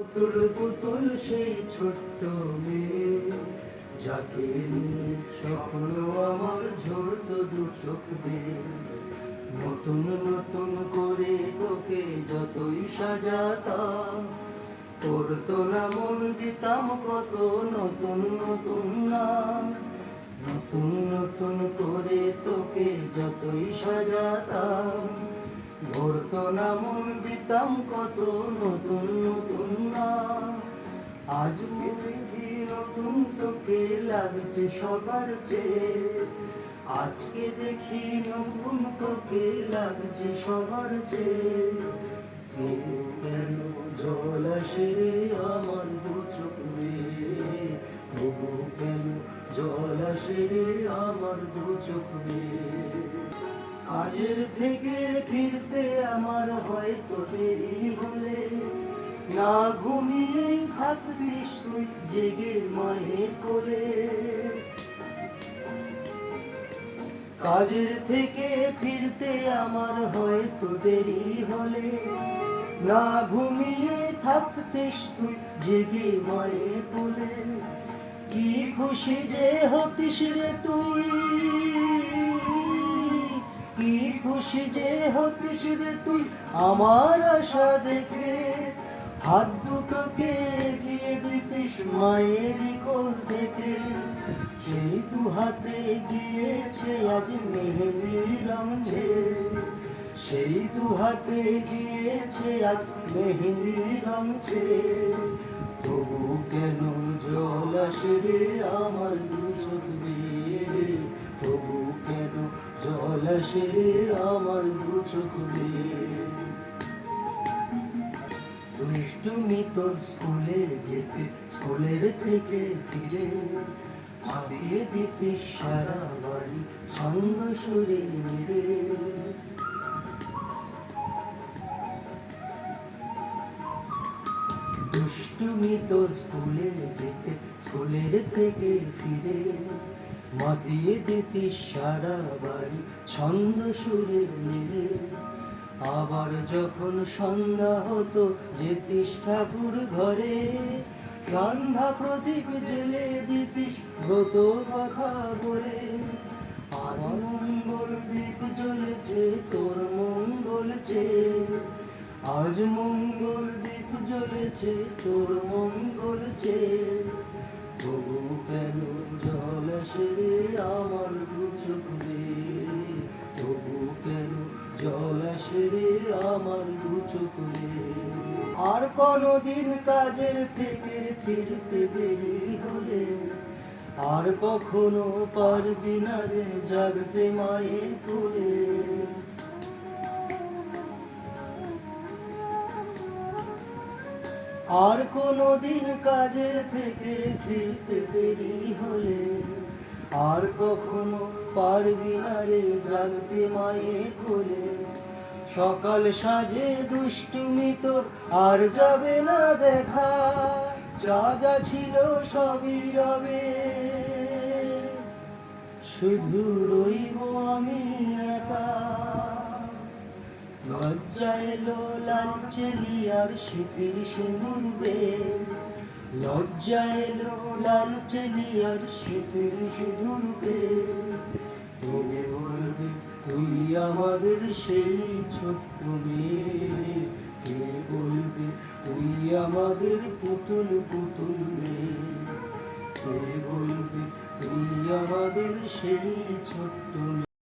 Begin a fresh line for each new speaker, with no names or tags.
পুতুল পুতুল সেই ছোট্ট মেয়ে, যাকে নিয়ে স্বপ্ন আমার ঝরতো দু চোখ দিয়ে। নতুন নতুন করে তোকে যতই সাজাতাম, পড়তো না মন দিতাম কত নতুন নতুন নাম। নতুন নতুন করে তোকে যতই সাজাতাম, ভরতো না মন দিতাম কত নতুন নতুন নাম। আজ দেখি নতুন তোকে লাগছে সবার চেয়ে, আজকে দেখি নতুন তোকে লাগছে সবার চেয়ে। তবু কেন জল আসে রে আমার দু চোখ বেয়ে, তবু কেন জল আসে রে আমার দু চোখ বেয়ে। কাজের থেকে ফিরতে আমার হয়তো দেরি হলে, না ঘুমিয়ে থাকতিস তুই জেগে মায়ের কোলে। কাজের থেকে ফিরতে আমার হয়তো দেরি হলে, না ঘুমিয়ে থাকতিস তুই জেগে মায়ের কোলে। কি খুশি যে হতিস রে তুই, কি খুশি যে হতিস রে তুই আমার আশা দেখে। হাত দুটোকে এগিয়ে দিতিস মায়েরই কোল থেকে, সেই দু হাতে গিয়েছে আজ মেহেন্দি রঙে, সেই দু হাতে গিয়েছে আজ মেহেন্দি রঙে। তবু কেন জল আসে রে আমার দু চোখ বেয়ে, তবু কেন জল আসে রে আমার দু চোখ বেয়ে। দুষ্টুমি তোর স্কুলে যেতে, স্কুলের থেকে ফিরে ছাপিয়ে দিতে সারা বাড়ি সঙ্গ সুরে মিলে। দুষ্টুমি তোর স্কুলে যেতে, স্কুলের থেকে ফিরে মাতিয়ে দিতিস সারা বাড়ি ছন্দ সুরের মিলে। আবার যখন সন্ধ্যা হতো যেতিস ঠাকুর ঘরে, সন্ধ্যা প্রদীপ জেলে দিতিস ব্রত কথা বলে। আজ মঙ্গল দীপ জ্বলেছে তোর মঙ্গল চেয়ে, আজ মঙ্গল দীপ জ্বলেছে তোর মঙ্গল চেয়ে। তবু কেন জল আসে রে আমার দু চোখ বেয়ে, তবু কেন জল আসে রে আমার দু চোখ বেয়ে। আর কোনদিন কাজের থেকে ফিরতে দেরি হলে, আর কখনো পারবি না রে জাগতে মায়ের কোলে। আর কোনদিন কাজের থেকে ফিরতে দেরি হলে, আর কখনো পারবি না রে জাগতে মায়ের কোলে। সকাল সাজে দুষ্টুমি তোর আর যাবে না দেখা, যা যা ছিল সবই রবে, শুধু রইব আমি একা। লজ্জা এলো লালচে লিয়ার শীতের সিঁদুর বেয়ে, লজ্জা এলো লালচে লিয়ার শীতের সিঁদুর বেয়ে। তবে বলবে তুই আমাদের সেই ছোট্ট মেয়ে, কে বলবে তুই আমাদের পুতুল পুতুল মেয়ে, কে বলবে তুই আমাদের সেই ছোট্ট মেয়ে।